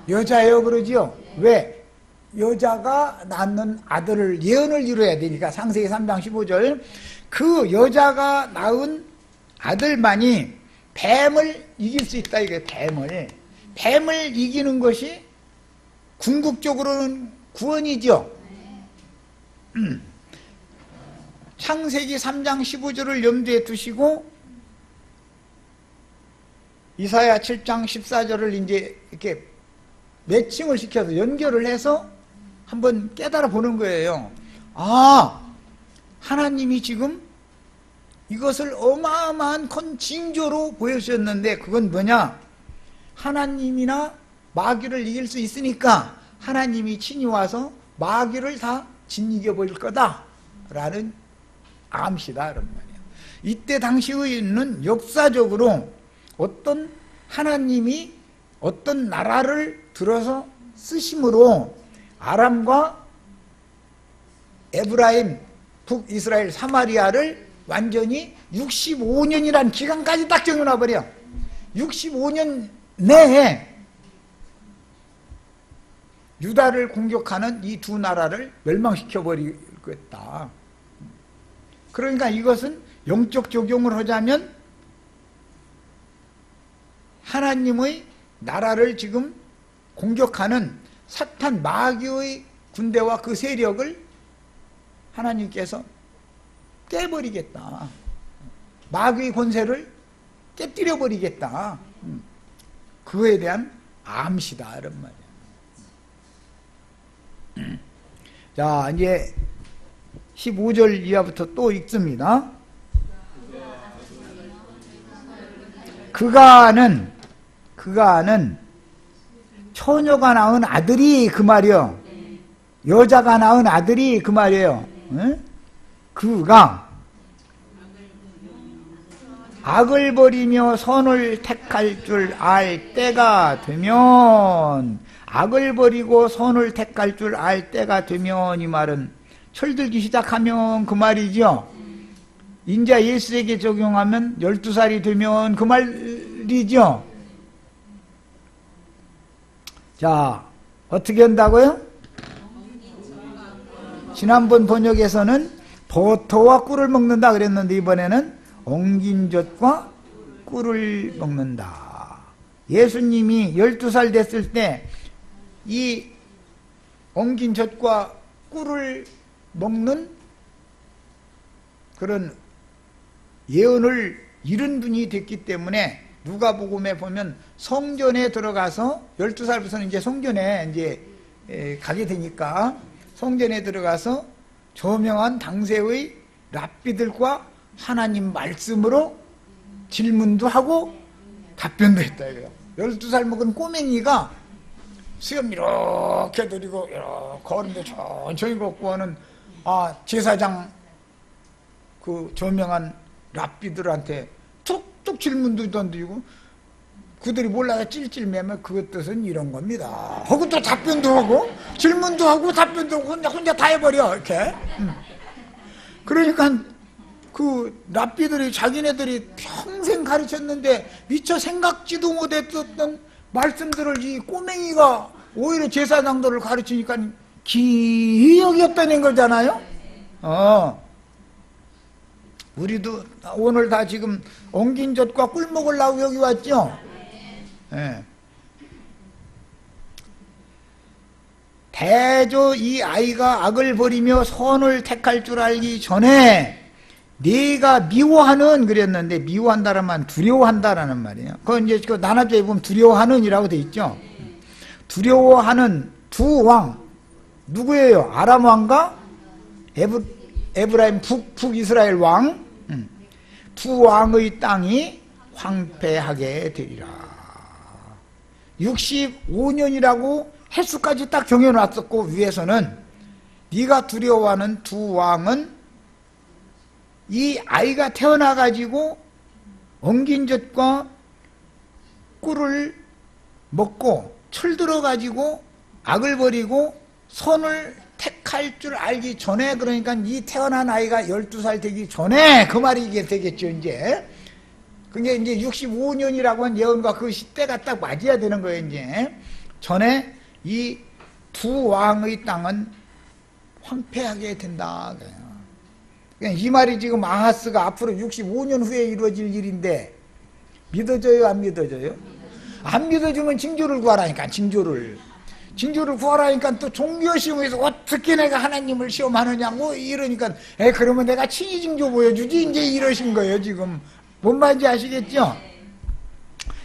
여자예요 그러죠. 왜? 여자가 낳는 아들을 예언을 이루어야 되니까. 창세기 3장 15절, 그 여자가 낳은 아들만이 뱀을 이길 수 있다 이게. 뱀을 이기는 것이 궁극적으로는 구원이죠. 창세기 3장 15절을 염두에 두시고 이사야 7장 14절을 이제 이렇게 매칭을 시켜서 연결을 해서 한번 깨달아 보는 거예요. 아, 하나님이 지금 이것을 어마어마한 큰 징조로 보여주셨는데 그건 뭐냐? 하나님이나 마귀를 이길 수 있으니까 하나님이 친히 와서 마귀를 다 짓이겨버릴 거다 라는 암시다 그런 말이에요. 이때 당시에는 역사적으로 어떤 하나님이 어떤 나라를 들어서 쓰심으로 아람과 에브라임, 북이스라엘, 사마리아를 완전히 65년이란 기간까지 딱 정해놔버려. 65년 내에 유다를 공격하는 이 두 나라를 멸망시켜버리겠다. 그러니까 이것은 영적 적용을 하자면 하나님의 나라를 지금 공격하는 사탄 마귀의 군대와 그 세력을 하나님께서 깨버리겠다. 마귀의 권세를 깨뜨려버리겠다. 그거에 대한 암시다 이런 말이야. 자, 이제 15절 이하부터 또 읽습니다. 그가는 처녀가 낳은 아들이 그 말이요. 여자가 낳은 아들이 그 말이에요. 응? 그가 악을 버리며 선을 택할 줄 알 때가 되면, 악을 버리고 선을 택할 줄 알 때가 되면, 이 말은 철들기 시작하면 그 말이죠. 인자 예수에게 적용하면 12살이 되면 그 말이죠. 자, 어떻게 한다고요? 지난번 번역에서는 버터와 꿀을 먹는다 그랬는데 이번에는 엉긴 젖과 꿀을 먹는다. 예수님이 12살 됐을 때 이 엉긴 젖과 꿀을 먹는 그런 예언을 이룬 분이 됐기 때문에 누가복음에 보면 성전에 들어가서 12살부터는 이제 성전에 이제 가게 되니까 성전에 들어가서 저명한 당세의 랍비들과 하나님 말씀으로 질문도 하고 답변도 했다 이거예요. 12살 먹은 꼬맹이가 수염 이렇게 들이고 이렇게 걸으면서 천천히 걷고 하는 제사장 그 저명한 랍비들한테 툭툭 질문도 던지고 그들이 몰라서 찔찔매면 그 뜻은 이런 겁니다 하고 또 답변도 하고 질문도 하고 답변도 하고 혼자 다 해버려 이렇게. 그러니까 그 랍비들이 자기네들이 평생 가르쳤는데 미처 생각지도 못했던 말씀들을 이 꼬맹이가 오히려 제사장들을 가르치니까 기억이 없다는 거잖아요. 우리도 오늘 다 지금 엉긴 젖과 꿀 먹으려고 여기 왔죠. 네. 대조 이 아이가 악을 버리며 선을 택할 줄 알기 전에 네가 미워하는 그랬는데 미워한다는 말 두려워한다라는 말이에요. 그건 이제 그 나눠져 보면 두려워하는이라고 돼 있죠. 두려워하는 두 왕 누구예요? 아람 왕과 에브라임 북이스라엘 왕 두 왕의 땅이 황폐하게 되리라. 65년이라고 횟수까지 딱 정해놨었고 위에서는 네가 두려워하는 두 왕은 이 아이가 태어나가지고 엉긴 젖과 꿀을 먹고 철들어가지고 악을 버리고 선을 택할 줄 알기 전에 그러니까 이 태어난 아이가 12살 되기 전에 그 말이 이게 되겠죠 이제. 그게 이제 65년이라고 한 예언과 그 시대가 딱 맞아야 되는 거예요 이제. 전에 이 두 왕의 땅은 황폐하게 된다. 이 말이 지금 아하스가 앞으로 65년 후에 이루어질 일인데 믿어져요 안 믿어져요? 안 믿어주면 징조를 구하라니까. 징조를 구하라니까 또 종교 시험에서 어떻게 내가 하나님을 시험하느냐고 이러니까 그러면 내가 친히 징조 보여주지 이제 이러신 거예요 지금. 뭔 말인지 아시겠죠?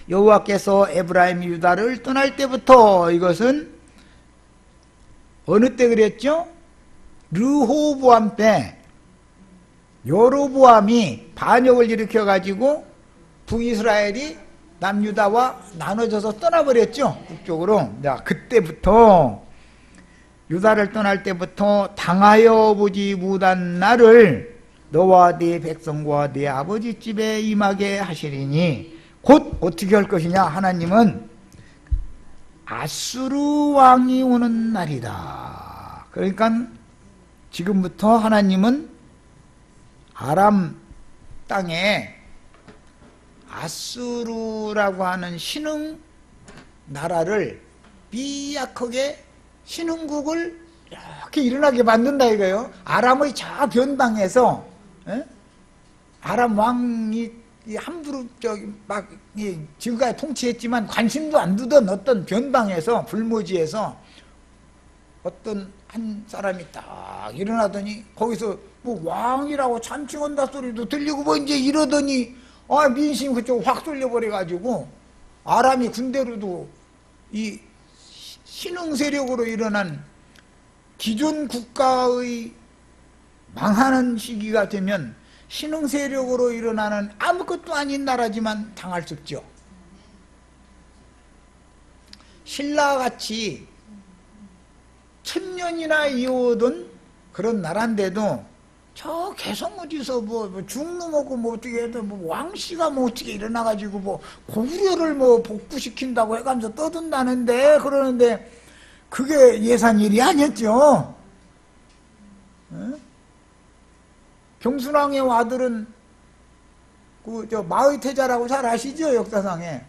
여호와께서 에브라임 유다를 떠날 때부터 이것은 어느 때 그랬죠? 르호보암 때 여로보암이 반역을 일으켜가지고 북이스라엘이 남유다와 나눠져서 떠나버렸죠 북쪽으로. 자, 그때부터 유다를 떠날 때부터 당하여 보지 못한 나를 너와 네 백성과 네 아버지 집에 임하게 하시리니 곧 어떻게 할 것이냐. 하나님은 아수르 왕이 오는 날이다. 그러니까 지금부터 하나님은 아람 땅에 아수르라고 하는 신흥 나라를 미약하게 신흥국을 이렇게 일어나게 만든다 이거예요. 아람의 저 변방에서 아람 왕이 함부로 막 지금까지 통치했지만 관심도 안 두던 어떤 변방에서 불모지에서 어떤 한 사람이 딱 일어나더니 거기서 뭐 왕이라고 찬칭한다 소리도 들리고 뭐 이제 이러더니 민심이 그쪽 확 쏠려버려가지고 아람이 군대로도 이 신흥 세력으로 일어난 기존 국가의 망하는 시기가 되면 신흥 세력으로 일어나는 아무것도 아닌 나라지만 당할 수 없죠. 신라같이 1000년이나 이어오던 그런 나라인데도 저 개성 어디서 뭐 중놈하고 뭐 어떻게 해도 뭐 왕씨가 뭐 어떻게 일어나가지고 뭐 고구려를 뭐 복구시킨다고 해가면서 떠든다는데 그러는데 그게 예산 일이 아니었죠. 경순왕의 아들은 마의태자라고 잘 아시죠? 역사상에.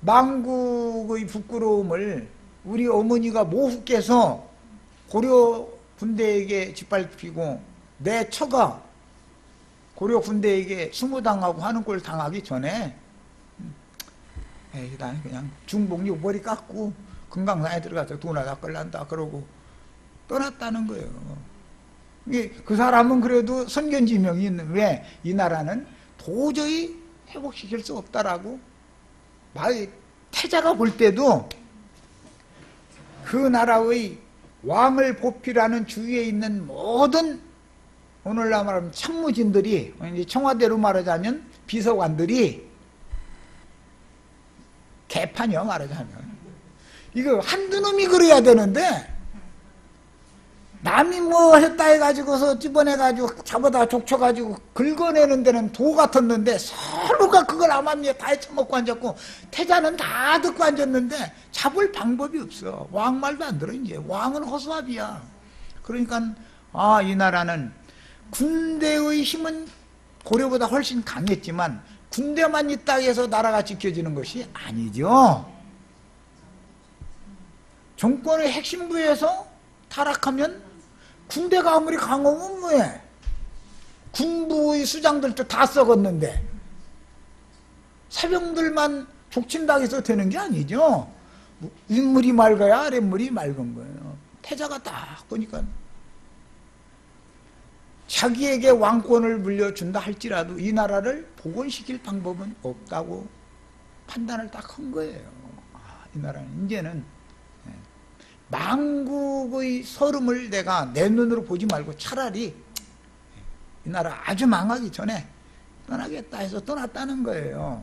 망국의 부끄러움을 우리 어머니가 모후께서 고려 군대에게 짓밟히고 내 처가 고려 군대에게 수모당하고 하는 꼴 당하기 전에 나는 그냥 중복육 머리 깎고 금강산에 들어가서 돈을 다 끌란다 그러고 떠났다는 거예요. 그 사람은 그래도 선견지명이 있는, 왜? 이 나라는 도저히 회복시킬 수 없다라고 태자가 볼 때도 그 나라의 왕을 보필하는 주위에 있는 모든, 오늘날 말하면 참무진들이, 청와대로 말하자면 비서관들이 개판이요, 말하자면. 이거 한두 놈이 그래야 되는데 남이 뭐 했다 해가지고서 집어내가지고 잡아다 족쳐가지고 긁어내는 데는 도 같았는데 서로가 그걸 암암리에 다 헤쳐먹고 앉았고, 태자는 다 듣고 앉았는데 잡을 방법이 없어. 왕 말도 안 들어. 이제 왕은 허수아비야. 그러니까 이 나라는 군대의 힘은 고려보다 훨씬 강했지만 군대만 있다 해서 나라가 지켜지는 것이 아니죠. 정권의 핵심부에서 타락하면 군대가 아무리 강하면 뭐해? 군부의 수장들도 다 썩었는데 사병들만 족친당해서 되는 게 아니죠. 윗물이 맑아야 아랫물이 맑은 거예요. 태자가 딱 보니까 자기에게 왕권을 물려준다 할지라도 이 나라를 복원시킬 방법은 없다고 판단을 딱 한 거예요. 이 나라는 이제는 망국의 서름을 내가 내 눈으로 보지 말고 차라리 이 나라 아주 망하기 전에 떠나겠다 해서 떠났다는 거예요.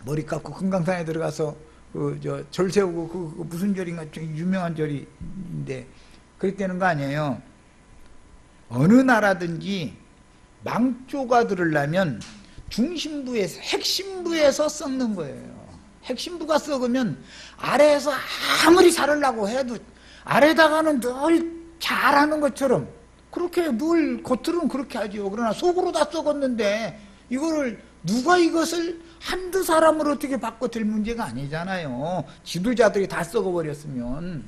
머리 깎고 금강산에 들어가서 절 세우고 그 무슨 절인가 좀 유명한 절인데 그렇게 되는 거 아니에요. 어느 나라든지 망조가 들으려면 중심부에서, 핵심부에서 썩는 거예요. 핵심부가 썩으면 아래에서 아무리 잘하려고 해도 아래다가는 늘 잘하는 것처럼 그렇게 늘 겉으로는 그렇게 하죠. 그러나 속으로 다 썩었는데 이거를 누가 이것을 한두 사람으로 어떻게 바꿔들 문제가 아니잖아요. 지도자들이 다 썩어버렸으면.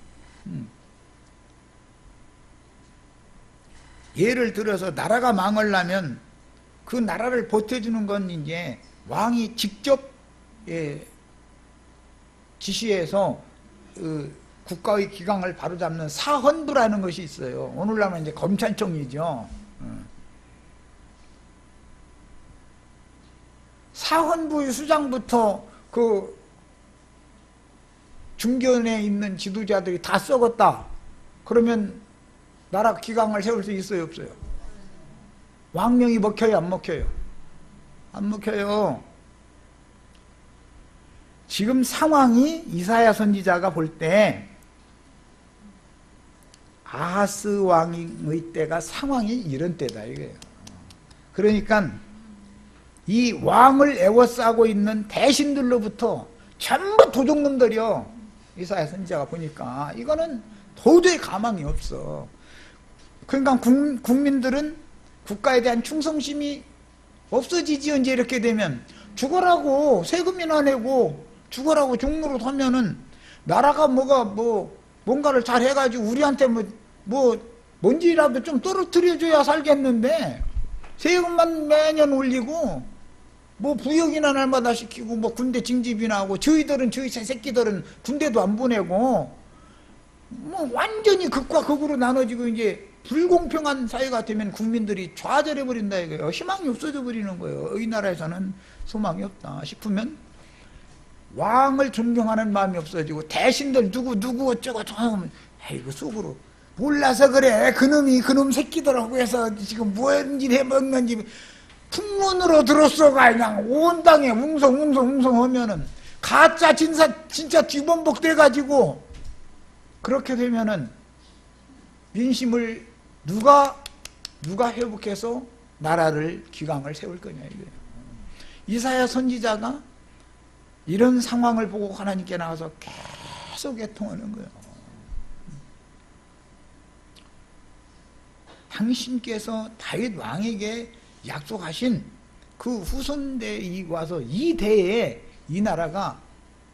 예를 들어서 나라가 망하려면 그 나라를 버텨주는 건 이제 왕이 직접 지시해서 국가의 기강을 바로잡는 사헌부라는 것이 있어요. 오늘날은 이제 검찰청이죠. 사헌부의 수장부터 그 중견에 있는 지도자들이 다 썩었다. 그러면 나라 기강을 세울 수 있어요, 없어요? 왕명이 먹혀요, 안 먹혀요? 안 먹혀요. 지금 상황이 이사야 선지자가 볼 때 아하스 왕의 때가 상황이 이런 때다 이거예요. 그러니까 이 왕을 애워싸고 있는 대신들로부터 전부 도둑놈들이요. 이사야 선지자가 보니까 이거는 도저히 가망이 없어. 그러니까 국민들은 국가에 대한 충성심이 없어지지. 언제 이렇게 되면 죽어라고 세금이나 내고 죽어라고 종로로 하면은 나라가 뭔가를 잘 해가지고 우리한테 뭔지라도 좀 떨어뜨려줘야 살겠는데 세금만 매년 올리고 부역이나 날마다 시키고 군대 징집이나 하고 저희들은 저희 새끼들은 군대도 안 보내고 완전히 극과 극으로 나눠지고 이제 불공평한 사회가 되면 국민들이 좌절해 버린다 이거예요. 희망이 없어져 버리는 거예요. 이 나라에서는 소망이 없다 싶으면 왕을 존경하는 마음이 없어지고 대신들 누구 어쩌고 저쩌고 아이고 속으로 몰라서 그래. 그놈 새끼들하고 해서 지금 뭔 일 해먹는지 풍문으로 들었어가 그냥 온 땅에 웅성웅성 하면은 가짜 진짜 뒤범벅 돼가지고 그렇게 되면은 민심을 누가 회복해서 나라를 기강을 세울 거냐 이거예요. 이사야 선지자가 이런 상황을 보고 하나님께 나와서 계속 애통하는 거예요. 당신께서 다윗 왕에게 약속하신 그 후손대에 와서 이 대에 이 나라가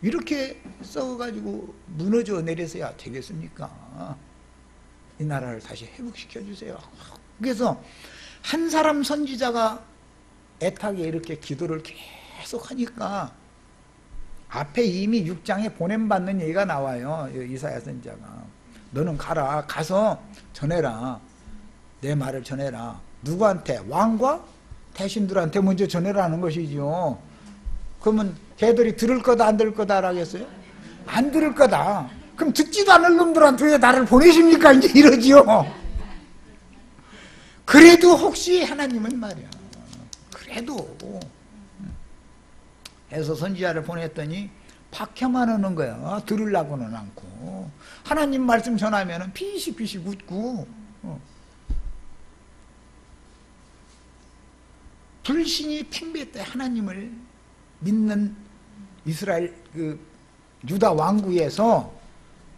이렇게 썩어가지고 무너져 내려서야 되겠습니까? 이 나라를 다시 회복시켜 주세요. 그래서 한 사람 선지자가 애타게 이렇게 기도를 계속 하니까 앞에 이미 6장에 보냄받는 얘기가 나와요. 이사야 선지자가. 너는 가라. 가서 전해라. 내 말을 전해라. 누구한테? 왕과 대신들한테 먼저 전해라는 것이죠. 그러면 걔들이 들을 거다 안 들을 거다 라겠어요? 안 들을 거다. 그럼 듣지도 않을 놈들한테 왜 나를 보내십니까? 이제 이러지요. 그래도 혹시 하나님은 말이야. 그래도 해서 선지자를 보냈더니 박혀만 하는 거야. 들으려고는 않고. 하나님 말씀 전하면은 피식피식 웃고. 불신이 팽배했다. 하나님을 믿는 이스라엘 그 유다 왕국에서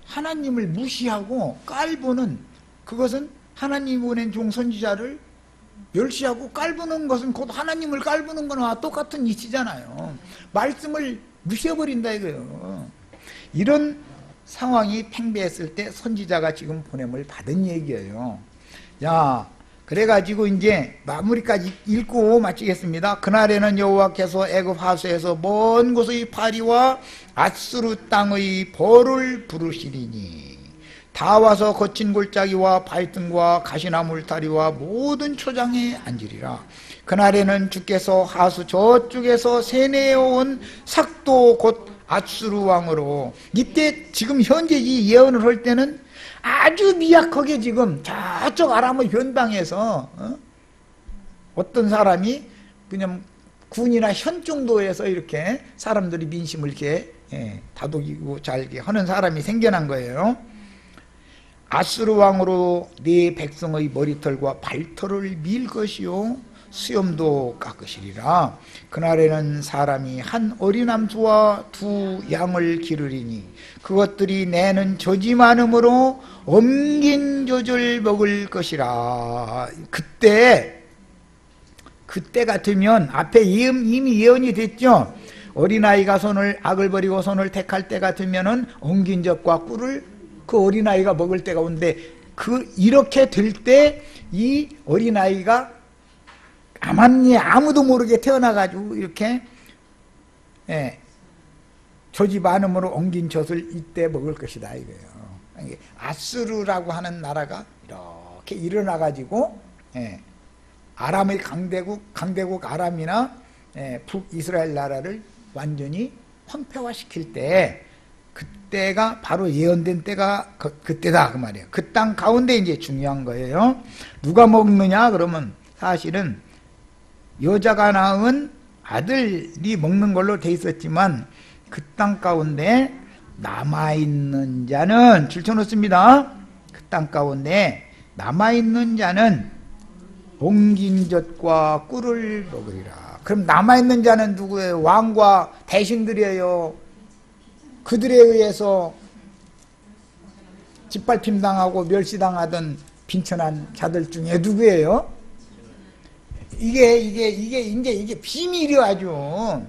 하나님을 무시하고 깔보는, 그것은 하나님 보낸 종 선지자를 멸시하고 깔보는 것은 곧 하나님을 깔보는 거나 똑같은 이치잖아요. 말씀을 무시해버린다 이거예요. 이런 상황이 팽배했을 때 선지자가 지금 보냄을 받은 얘기예요. 자, 그래가지고 이제 마무리까지 읽고 마치겠습니다. 그날에는 여호와께서 애굽 하수에서 먼 곳의 파리와 앗수르 땅의 벌을 부르시리니 다 와서 거친 골짜기와 바위등과 가시나무 울타리와 모든 초장에 앉으리라. 그날에는 주께서 하수 저쪽에서 세내어온 삭도 곧 앗수르 왕으로, 이때 지금 현재 이 예언을 할 때는 아주 미약하게 지금 저쪽 아람의 변방에서 어떤 사람이 그냥 군이나 현 정도에서 이렇게 사람들이 민심을 이렇게 다독이고 잘 하는 사람이 생겨난 거예요. 아수르 왕으로 네 백성의 머리털과 발털을 밀 것이요 수염도 깎으시리라. 그날에는 사람이 한 어린 암소와 두 양을 기르리니 그것들이 내는 젖이 많음으로 엉긴 젖을 먹을 것이라. 그때 같으면 앞에 이미 예언이 됐죠. 어린아이가 악을 버리고 손을 택할 때 같으면은 엉긴 젖과 꿀을 그 어린아이가 먹을 때가 온데, 이렇게 될 때 이 어린아이가 가만히 아무도 모르게 태어나가지고 이렇게 젖이 많음으로 엉긴 젖을 이때 먹을 것이다 이거예요. 아수르라고 하는 나라가 이렇게 일어나가지고 아람의 강대국 아람이나 북이스라엘 나라를 완전히 황폐화시킬 때, 그때가 바로 예언된 때가 그때다 그 말이에요. 그 땅 가운데 이제 중요한 거예요. 누가 먹느냐 그러면 사실은 여자가 낳은 아들이 먹는 걸로 돼 있었지만 그 땅 가운데 남아있는 자는 줄쳐놓습니다. 그 땅 가운데 남아있는 자는 엉긴 젖과 꿀을 먹으리라. 그럼 남아있는 자는 누구예요? 왕과 대신들이에요. 그들에 의해서 짓밟힘 당하고 멸시당하던 빈천한 자들 중에 누구예요? 이게 비밀이요 아주.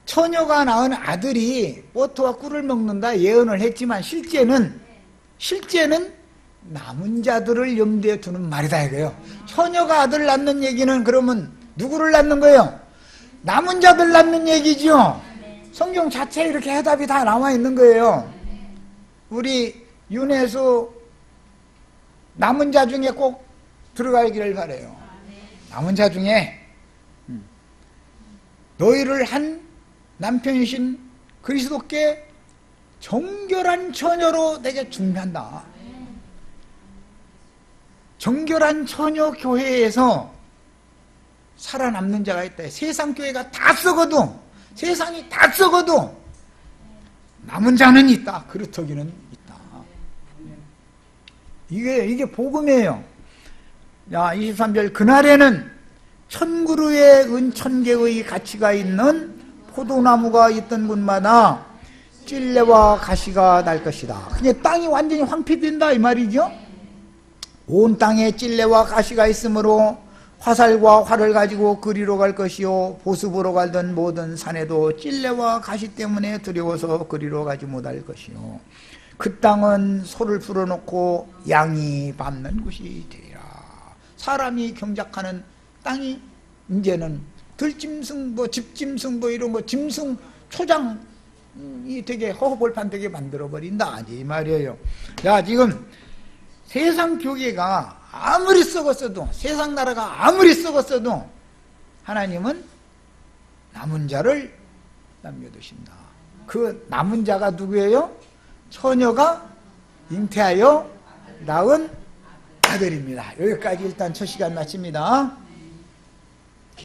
처녀가 낳은 아들이 버터와 꿀을 먹는다 예언을 했지만 실제는 남은 자들을 염두에 두는 말이다 이거예요. 처녀가 아들 낳는 얘기는 그러면 누구를 낳는 거예요? 남은 자들 낳는 얘기죠. 성경 자체에 이렇게 해답이 다 나와 있는 거예요. 우리 윤혜수 남은 자 중에 꼭 들어가기를 바라요. 남은 자 중에 너희를 한 남편이신 그리스도께 정결한 처녀로 내게 준비한다. 정결한 처녀 교회에서 살아남는 자가 있다. 세상 교회가 다 썩어도, 세상이 다 썩어도 남은 자는 있다. 그렇다기는 있다. 이게 복음이에요. 자, 23절 그날에는 천그루의 은천개의 가치가 있는 포도나무가 있던 곳마다 찔레와 가시가 날 것이다. 그냥 땅이 완전히 황폐된다 이 말이죠. 온 땅에 찔레와 가시가 있으므로 화살과 활을 가지고 그리로 갈 것이요 보습으로 갈던 모든 산에도 찔레와 가시 때문에 두려워서 그리로 가지 못할 것이요 그 땅은 소를 풀어놓고 양이 밟는 곳이 되리라. 사람이 경작하는 땅이 이제는 들짐승 집짐승 이런 거 짐승 초장이 되게 허허벌판 되게 만들어버린다 이 말이에요. 자, 지금 세상 교계가 아무리 썩었어도, 세상 나라가 아무리 썩었어도 하나님은 남은 자를 남겨두신다. 그 남은 자가 누구예요? 처녀가 잉태하여 낳은 아들입니다. 여기까지 일단 첫 시간 마칩니다.